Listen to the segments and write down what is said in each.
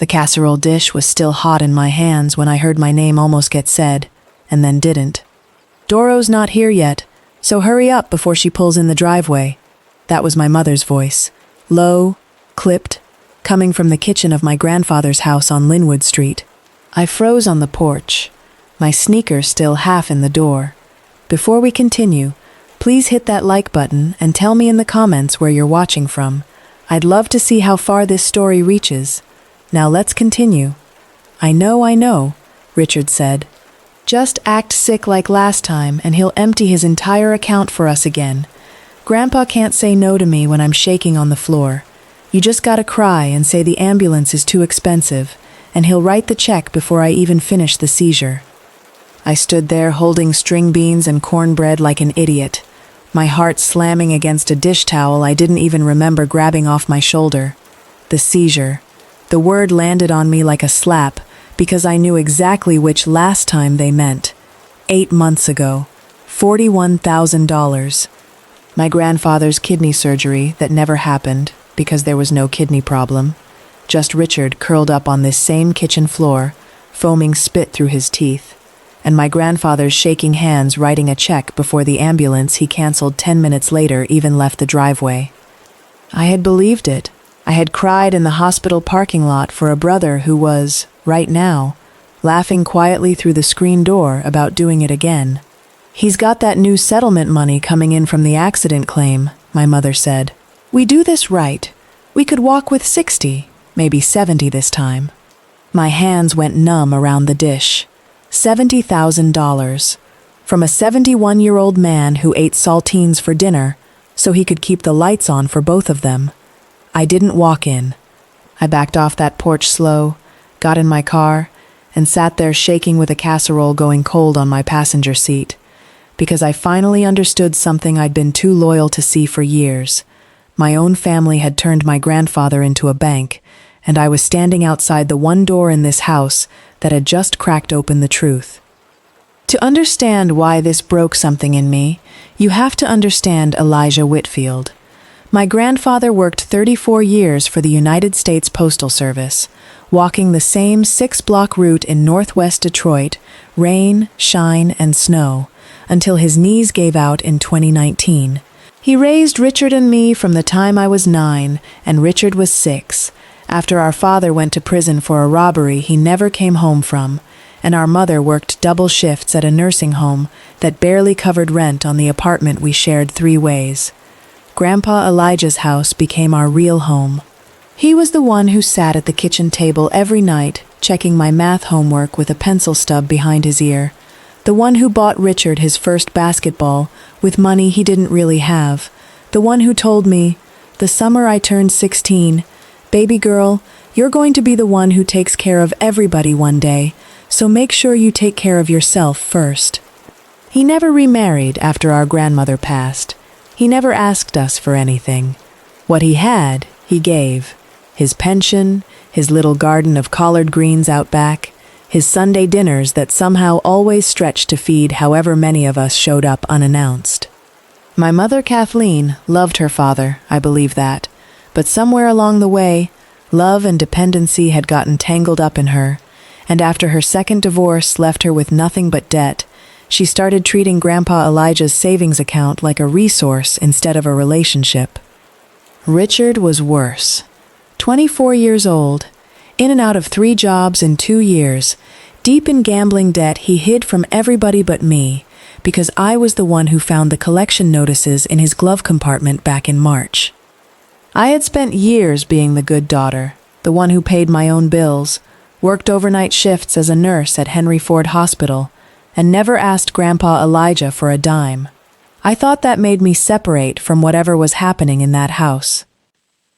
The casserole dish was still hot in my hands when I heard my name almost get said, and then didn't. "Doro's not here yet, so hurry up before she pulls in the driveway." That was my mother's voice, low, clipped, coming from the kitchen of my grandfather's house on Linwood Street. I froze on the porch, my sneakers still half in the door. Before we continue, please hit that like button and tell me in the comments where you're watching from. I'd love to see how far this story reaches. Now let's continue. I know, Richard said. "Just act sick like last time and he'll empty his entire account for us again. Grandpa can't say no to me when I'm shaking on the floor. You just gotta cry and say the ambulance is too expensive, and he'll write the check before I even finish the seizure." I stood there holding string beans and cornbread like an idiot, my heart slamming against a dish towel I didn't even remember grabbing off my shoulder. The seizure. The word landed on me like a slap because I knew exactly which last time they meant. 8 months ago. $41,000. My grandfather's kidney surgery that never happened because there was no kidney problem. Just Richard curled up on this same kitchen floor, foaming spit through his teeth, and my grandfather's shaking hands writing a check before the ambulance he canceled 10 minutes later even left the driveway. I had believed it. I had cried in the hospital parking lot for a brother who was, right now, laughing quietly through the screen door about doing it again. "He's got that new settlement money coming in from the accident claim," my mother said. "We do this right. We could walk with 60, maybe 70 this time." My hands went numb around the dish. $70,000. From a 71-year-old man who ate saltines for dinner so he could keep the lights on for both of them. I didn't walk in. I backed off that porch slow, got in my car, and sat there shaking with a casserole going cold on my passenger seat, because I finally understood something I'd been too loyal to see for years. My own family had turned my grandfather into a bank, and I was standing outside the one door in this house that had just cracked open the truth. To understand why this broke something in me, you have to understand Elijah Whitfield. My grandfather worked 34 years for the United States Postal Service, walking the same 6-block route in northwest Detroit, rain, shine, and snow, until his knees gave out in 2019. He raised Richard and me from the time I was 9 and Richard was 6, after our father went to prison for a robbery he never came home from, and our mother worked double shifts at a nursing home that barely covered rent on the apartment we shared 3 ways. Grandpa Elijah's house became our real home. He was the one who sat at the kitchen table every night, checking my math homework with a pencil stub behind his ear. The one who bought Richard his first basketball with money he didn't really have. The one who told me, the summer I turned 16, "Baby girl, you're going to be the one who takes care of everybody one day, so make sure you take care of yourself first." He never remarried after our grandmother passed. He never asked us for anything. What he had, he gave. His pension, his little garden of collard greens out back, his Sunday dinners that somehow always stretched to feed however many of us showed up unannounced. My mother, Kathleen, loved her father, I believe that, but somewhere along the way, love and dependency had gotten tangled up in her, and after her second divorce left her with nothing but debt, she started treating Grandpa Elijah's savings account like a resource instead of a relationship. Richard was worse. 24 years old, in and out of 3 jobs in 2 years, deep in gambling debt he hid from everybody but me, because I was the one who found the collection notices in his glove compartment back in March. I had spent years being the good daughter, the one who paid my own bills, worked overnight shifts as a nurse at Henry Ford Hospital, and never asked Grandpa Elijah for a dime. I thought that made me separate from whatever was happening in that house.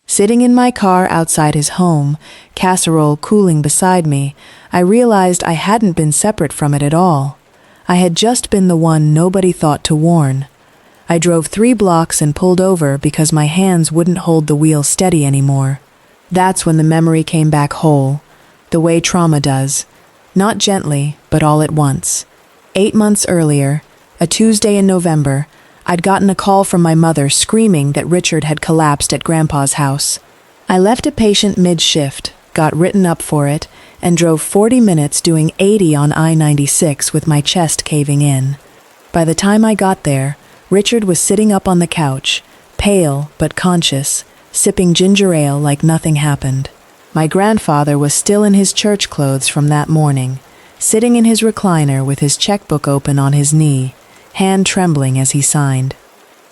Sitting in my car outside his home, casserole cooling beside me, I realized I hadn't been separate from it at all. I had just been the one nobody thought to warn. I drove 3 blocks and pulled over because my hands wouldn't hold the wheel steady anymore. That's when the memory came back whole, the way trauma does. Not gently, but all at once. 8 months earlier, a Tuesday in November, I'd gotten a call from my mother screaming that Richard had collapsed at Grandpa's house. I left a patient mid-shift, got written up for it, and drove 40 minutes doing 80 on I-96 with my chest caving in. By the time I got there, Richard was sitting up on the couch, pale but conscious, sipping ginger ale like nothing happened. My grandfather was still in his church clothes from that morning, sitting in his recliner with his checkbook open on his knee, hand trembling as he signed.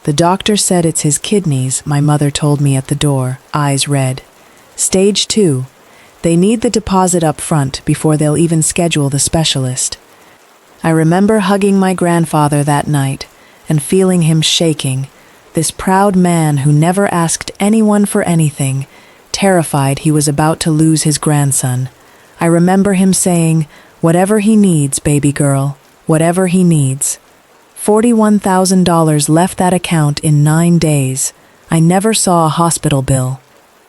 The doctor said it's his kidneys, my mother told me at the door, eyes red. Stage 2. They need the deposit up front before they'll even schedule the specialist. I remember hugging my grandfather that night and feeling him shaking, this proud man who never asked anyone for anything, terrified he was about to lose his grandson. I remember him saying, "Whatever he needs, baby girl, whatever he needs." $41,000 left that account in 9 days. I never saw a hospital bill.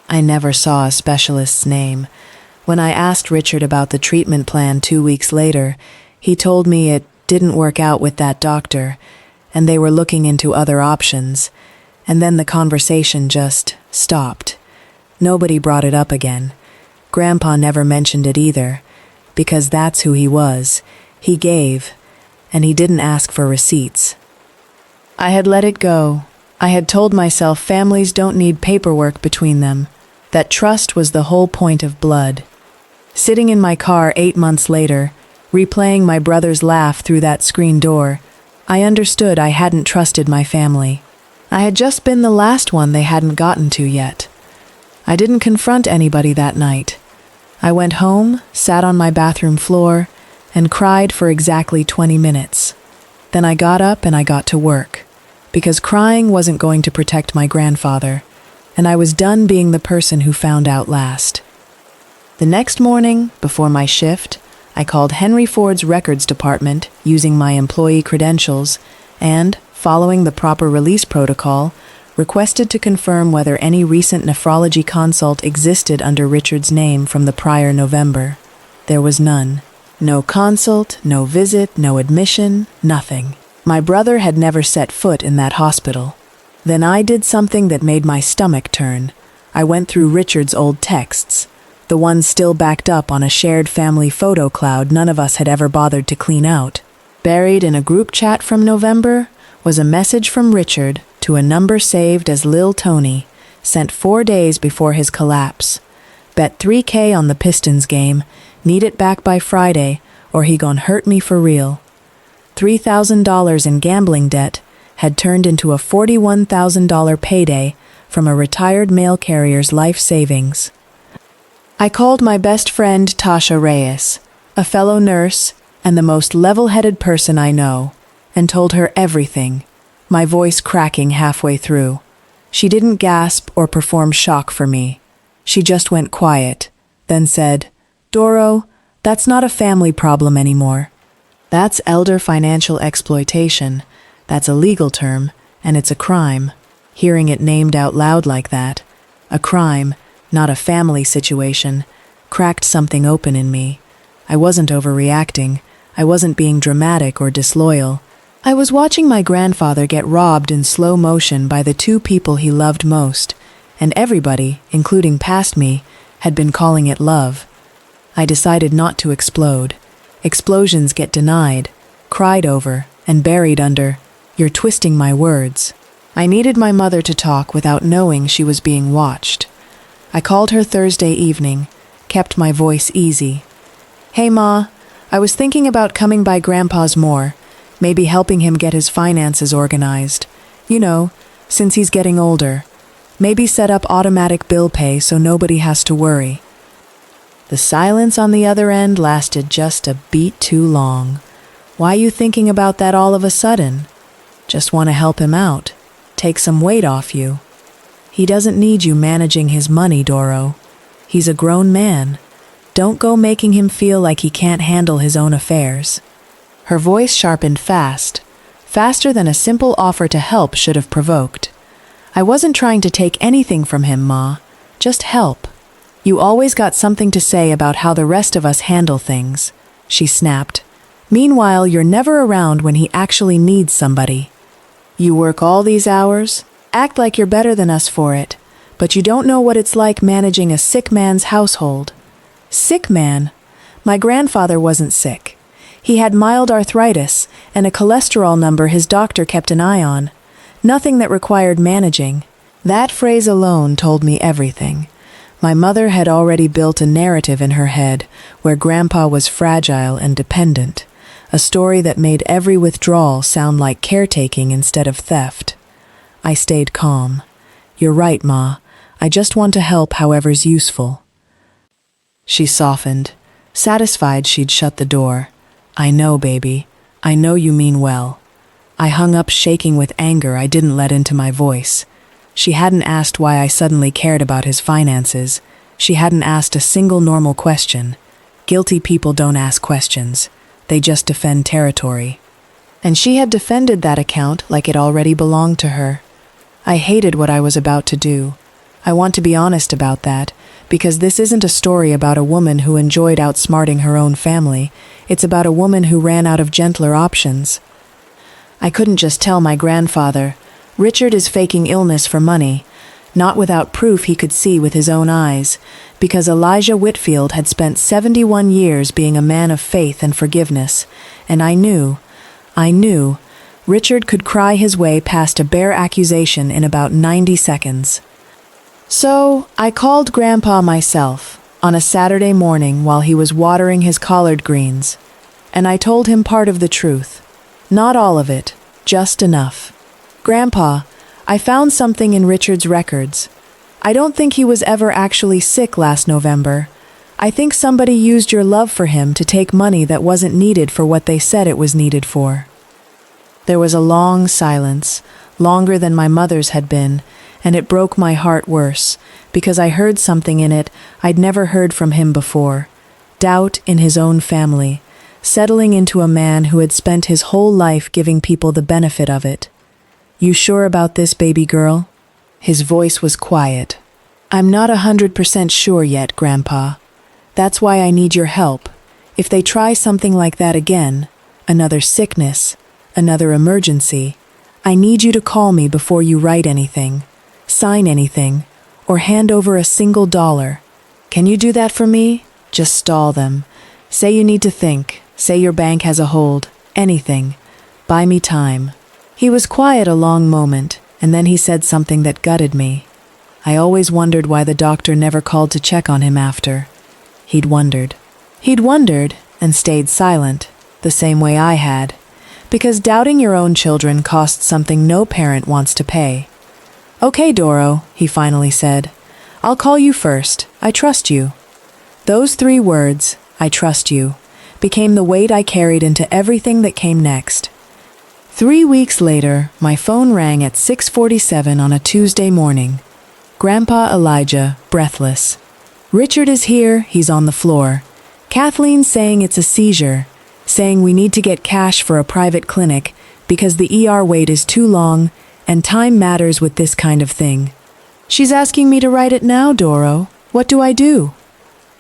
I never saw a specialist's name. When I asked Richard about the treatment plan 2 weeks later, he told me it didn't work out with that doctor, and they were looking into other options, and then the conversation just stopped. Nobody brought it up again. Grandpa never mentioned it either, because that's who he was. He gave, and he didn't ask for receipts. I had let it go. I had told myself families don't need paperwork between them, that trust was the whole point of blood. Sitting in my car 8 months later, replaying my brother's laugh through that screen door, I understood I hadn't trusted my family. I had just been the last one they hadn't gotten to yet. I didn't confront anybody that night. I went home, sat on my bathroom floor, and cried for exactly 20 minutes. Then I got up and I got to work, because crying wasn't going to protect my grandfather, and I was done being the person who found out last. The next morning, before my shift, I called Henry Ford's records department using my employee credentials and, following the proper release protocol, requested to confirm whether any recent nephrology consult existed under Richard's name from the prior November. There was none. No consult, no visit, no admission, nothing. My brother had never set foot in that hospital. Then I did something that made my stomach turn. I went through Richard's old texts, the ones still backed up on a shared family photo cloud none of us had ever bothered to clean out. Buried in a group chat from November was a message from Richard to a number saved as Lil Tony, sent 4 days before his collapse. Bet $3K on the Pistons game, need it back by Friday, or he gon' hurt me for real. $3,000 in gambling debt had turned into a $41,000 payday from a retired mail carrier's life savings. I called my best friend Tasha Reyes, a fellow nurse and the most level-headed person I know, and told her everything, my voice cracking halfway through. She didn't gasp or perform shock for me. She just went quiet, then said, "Doro, that's not a family problem anymore. That's elder financial exploitation. That's a legal term, and it's a crime." Hearing it named out loud like that, a crime, not a family situation, cracked something open in me. I wasn't overreacting. I wasn't being dramatic or disloyal. I was watching my grandfather get robbed in slow motion by the two people he loved most, and everybody, including past me, had been calling it love. I decided not to explode. Explosions get denied, cried over, and buried under, "You're twisting my words." I needed my mother to talk without knowing she was being watched. I called her Thursday evening, kept my voice easy. "Hey, Ma, I was thinking about coming by Grandpa's more, maybe helping him get his finances organized. You know, since he's getting older. Maybe set up automatic bill pay so nobody has to worry." The silence on the other end lasted just a beat too long. "Why you thinking about that all of a sudden?" "Just want to help him out. Take some weight off you." "He doesn't need you managing his money, Doro. He's a grown man. Don't go making him feel like he can't handle his own affairs." Her voice sharpened fast, faster than a simple offer to help should have provoked. "I wasn't trying to take anything from him, Ma. Just help. You always got something to say about how the rest of us handle things," she snapped. "Meanwhile, you're never around when he actually needs somebody. You work all these hours, act like you're better than us for it, but you don't know what it's like managing a sick man's household. Sick man. My grandfather wasn't sick. He had mild arthritis and a cholesterol number his doctor kept an eye on. Nothing that required managing. That phrase alone told me everything. My mother had already built a narrative in her head where Grandpa was fragile and dependent, a story that made every withdrawal sound like caretaking instead of theft. I stayed calm. You're right, Ma. I just want to help however's useful. She softened, satisfied she'd shut the door. I know, baby. I know you mean well. I hung up, shaking with anger I didn't let into my voice. She hadn't asked why I suddenly cared about his finances. She hadn't asked a single normal question. Guilty people don't ask questions. They just defend territory. And she had defended that account like it already belonged to her. I hated what I was about to do. I want to be honest about that, because this isn't a story about a woman who enjoyed outsmarting her own family. It's about a woman who ran out of gentler options. I couldn't just tell my grandfather, Richard is faking illness for money, not without proof he could see with his own eyes, because Elijah Whitfield had spent 71 years being a man of faith and forgiveness, and I knew, Richard could cry his way past a bare accusation in about 90 seconds. So, I called Grandpa myself, on a Saturday morning while he was watering his collard greens, and I told him part of the truth. Not all of it, just enough. Grandpa, I found something in Richard's records. I don't think he was ever actually sick last November. I think somebody used your love for him to take money that wasn't needed for what they said it was needed for. There was a long silence, longer than my mother's had been, and it broke my heart worse, because I heard something in it I'd never heard from him before. Doubt in his own family, settling into a man who had spent his whole life giving people the benefit of it. You sure about this, baby girl? His voice was quiet. I'm not 100% sure yet, Grandpa. That's why I need your help. If they try something like that again, another sickness, another emergency, I need you to call me before you write anything, sign anything, or hand over a single dollar. Can you do that for me? Just stall them. Say you need to think. Say your bank has a hold. Anything. Buy me time. He was quiet a long moment, and then he said something that gutted me. I always wondered why the doctor never called to check on him after. He'd wondered and stayed silent, the same way I had, because doubting your own children costs something no parent wants to pay. Okay, Doro, he finally said. I'll call you first. I trust you. Those 3 words, I trust you, became the weight I carried into everything that came next. 3 weeks later, my phone rang at 6:47 on a Tuesday morning. Grandpa Elijah, breathless. Richard is here, he's on the floor. Kathleen's saying it's a seizure, saying we need to get cash for a private clinic because the ER wait is too long and time matters with this kind of thing. She's asking me to write it now, Doro. What do I do?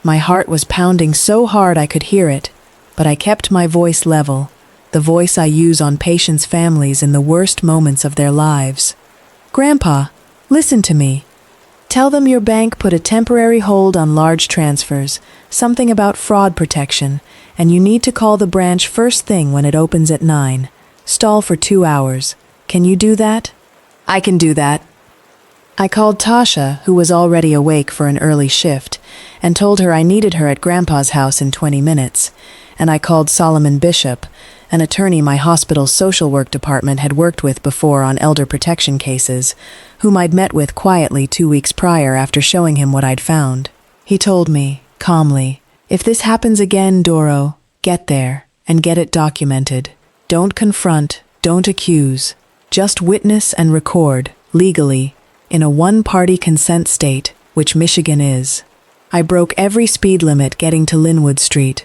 My heart was pounding so hard I could hear it, but I kept my voice level. The voice I use on patients' families in the worst moments of their lives. Grandpa, listen to me. Tell them your bank put a temporary hold on large transfers, something about fraud protection, and you need to call the branch first thing when it opens at 9. Stall for 2 hours. Can you do that? I can do that. I called Tasha, who was already awake for an early shift, and told her I needed her at Grandpa's house in 20 minutes, and I called Solomon Bishop, an attorney my hospital's social work department had worked with before on elder protection cases, whom I'd met with quietly 2 weeks prior after showing him what I'd found. He told me, calmly, if this happens again, Doro, get there and get it documented. Don't confront, don't accuse. Just witness and record, legally, in a one-party consent state, which Michigan is. I broke every speed limit getting to Linwood Street.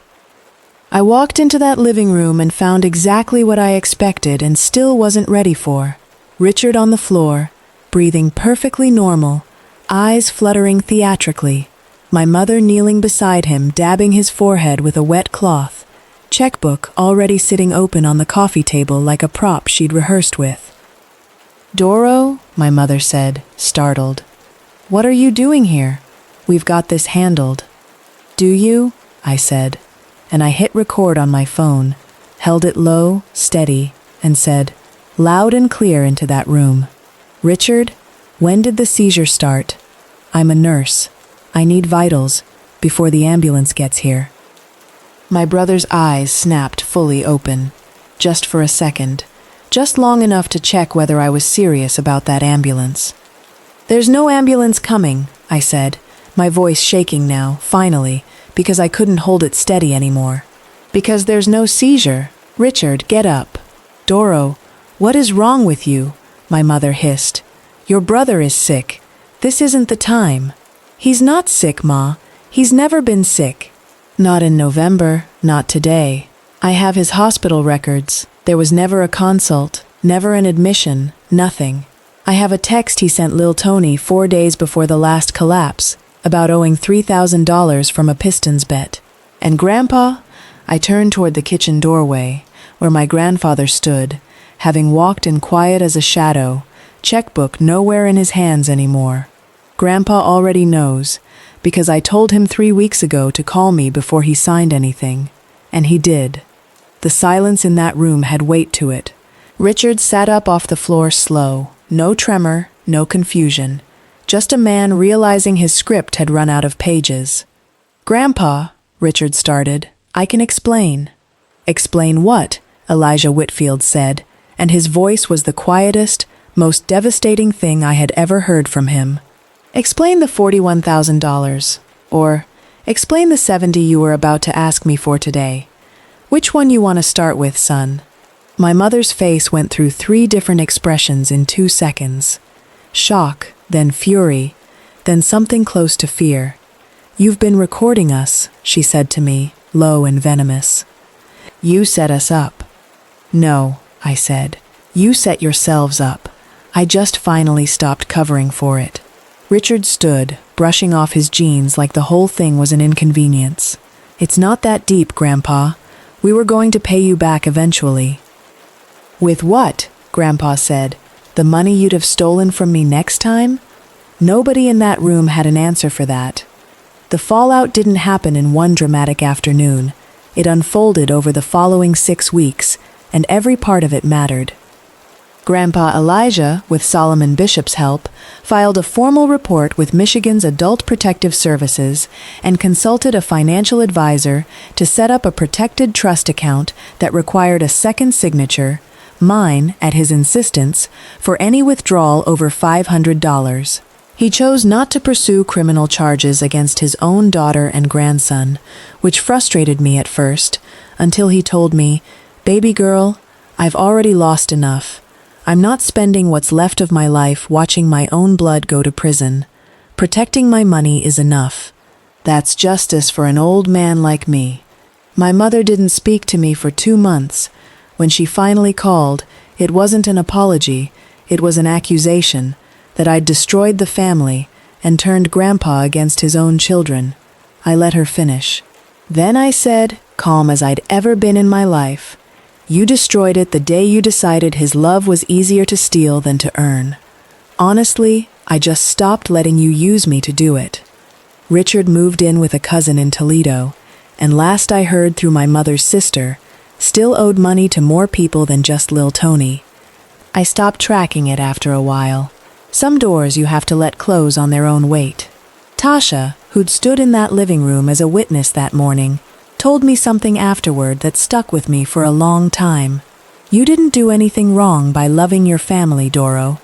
I walked into that living room and found exactly what I expected and still wasn't ready for. Richard on the floor, breathing perfectly normal, eyes fluttering theatrically. My mother kneeling beside him, dabbing his forehead with a wet cloth. Checkbook already sitting open on the coffee table like a prop she'd rehearsed with. Doro, my mother said, startled. What are you doing here? We've got this handled. Do you? I said, and I hit record on my phone, held it low, steady, and said, loud and clear into that room. Richard, when did the seizure start? I'm a nurse. I need vitals before the ambulance gets here. My brother's eyes snapped fully open, just for a second, just long enough to check whether I was serious about that ambulance. There's no ambulance coming, I said, my voice shaking now, finally, because I couldn't hold it steady anymore. Because there's no seizure. Richard, get up. Doro, what is wrong with you? My mother hissed. Your brother is sick. This isn't the time. He's not sick, Ma. He's never been sick. Not in November, not today. I have his hospital records. There was never a consult, never an admission, nothing. I have a text he sent Lil Tony 4 days before the last collapse, about owing $3,000 from a Pistons bet. And Grandpa? I turned toward the kitchen doorway, where my grandfather stood, having walked in quiet as a shadow, checkbook nowhere in his hands anymore. Grandpa already knows, because I told him 3 weeks ago to call me before he signed anything. And he did. The silence in that room had weight to it. Richard sat up off the floor slow, no tremor, no confusion. Just a man realizing his script had run out of pages. Grandpa, Richard started, I can explain. Explain what? Elijah Whitfield said, and his voice was the quietest, most devastating thing I had ever heard from him. Explain the $41,000, or explain the 70 you were about to ask me for today. Which one you want to start with, son? My mother's face went through 3 different expressions in 2 seconds. Shock, then fury, then something close to fear. You've been recording us, she said to me, low and venomous. You set us up. No, I said. You set yourselves up. I just finally stopped covering for it. Richard stood, brushing off his jeans like the whole thing was an inconvenience. It's not that deep, Grandpa. We were going to pay you back eventually. With what? Grandpa said. The money you'd have stolen from me next time? Nobody in that room had an answer for that. The fallout didn't happen in one dramatic afternoon. It unfolded over the following 6 weeks, and every part of it mattered. Grandpa Elijah, with Solomon Bishop's help, filed a formal report with Michigan's Adult Protective Services and consulted a financial advisor to set up a protected trust account that required a second signature, mine, at his insistence, for any withdrawal over $500. He chose not to pursue criminal charges against his own daughter and grandson, which frustrated me at first, until he told me, "Baby girl, I've already lost enough. I'm not spending what's left of my life watching my own blood go to prison. Protecting my money is enough. That's justice for an old man like me." My mother didn't speak to me for 2 months. When she finally called, it wasn't an apology, it was an accusation that I'd destroyed the family and turned Grandpa against his own children. I let her finish. Then I said, calm as I'd ever been in my life, "You destroyed it the day you decided his love was easier to steal than to earn. Honestly, I just stopped letting you use me to do it." Richard moved in with a cousin in Toledo, and last I heard through my mother's sister, still owed money to more people than just Lil Tony. I stopped tracking it after a while. Some doors you have to let close on their own weight. Tasha, who'd stood in that living room as a witness that morning, told me something afterward that stuck with me for a long time. You didn't do anything wrong by loving your family, Doro.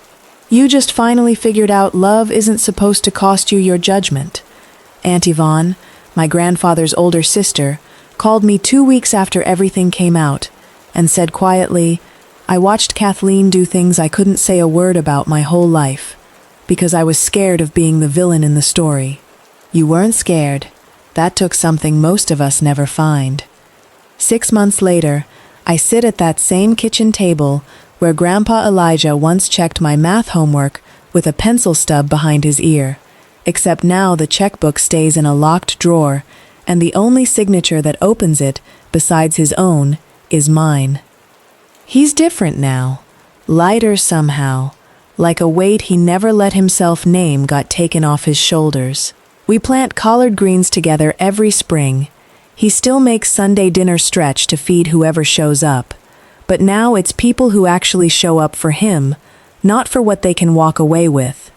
You just finally figured out love isn't supposed to cost you your judgment. Aunt Yvonne, my grandfather's older sister, called me 2 weeks after everything came out and said quietly, "I watched Kathleen do things I couldn't say a word about my whole life because I was scared of being the villain in the story." You weren't scared. That took something most of us never find. 6 months later, I sit at that same kitchen table where Grandpa Elijah once checked my math homework with a pencil stub behind his ear, except now the checkbook stays in a locked drawer, and the only signature that opens it, besides his own, is mine. He's different now, lighter somehow, like a weight he never let himself name got taken off his shoulders. We plant collard greens together every spring. He still makes Sunday dinner stretch to feed whoever shows up. But now it's people who actually show up for him, not for what they can walk away with.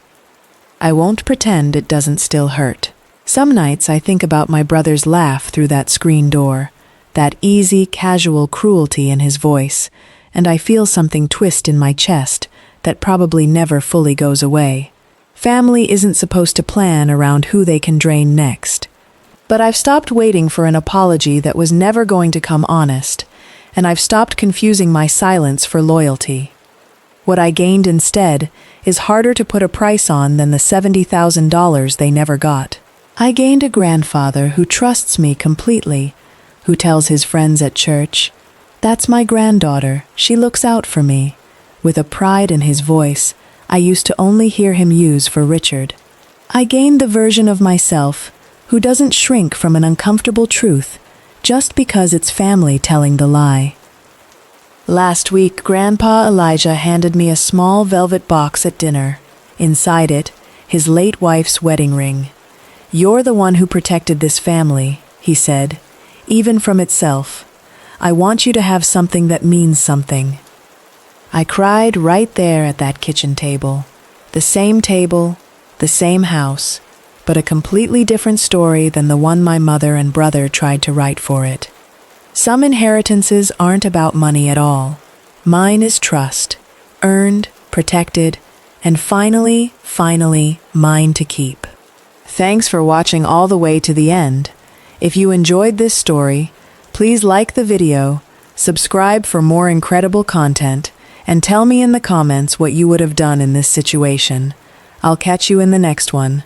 I won't pretend it doesn't still hurt. Some nights I think about my brother's laugh through that screen door, that easy, casual cruelty in his voice, and I feel something twist in my chest that probably never fully goes away. Family isn't supposed to plan around who they can drain next. But I've stopped waiting for an apology that was never going to come honest, and I've stopped confusing my silence for loyalty. What I gained instead is harder to put a price on than the $70,000 they never got. I gained a grandfather who trusts me completely, who tells his friends at church, "That's my granddaughter, she looks out for me," with a pride in his voice I used to only hear him use for Richard. I gained the version of myself who doesn't shrink from an uncomfortable truth just because it's family telling the lie. Last week, Grandpa Elijah handed me a small velvet box at dinner. Inside it, his late wife's wedding ring. "You're the one who protected this family," he said, "even from itself. I want you to have something that means something." I cried right there at that kitchen table. The same house, but a completely different story than the one my mother and brother tried to write for it. Some inheritances aren't about money at all. Mine is trust, earned, protected, and finally, mine to keep. Thanks for watching all the way to the end. If you enjoyed this story, please like the video, subscribe for more incredible content, and tell me in the comments what you would have done in this situation. I'll catch you in the next one.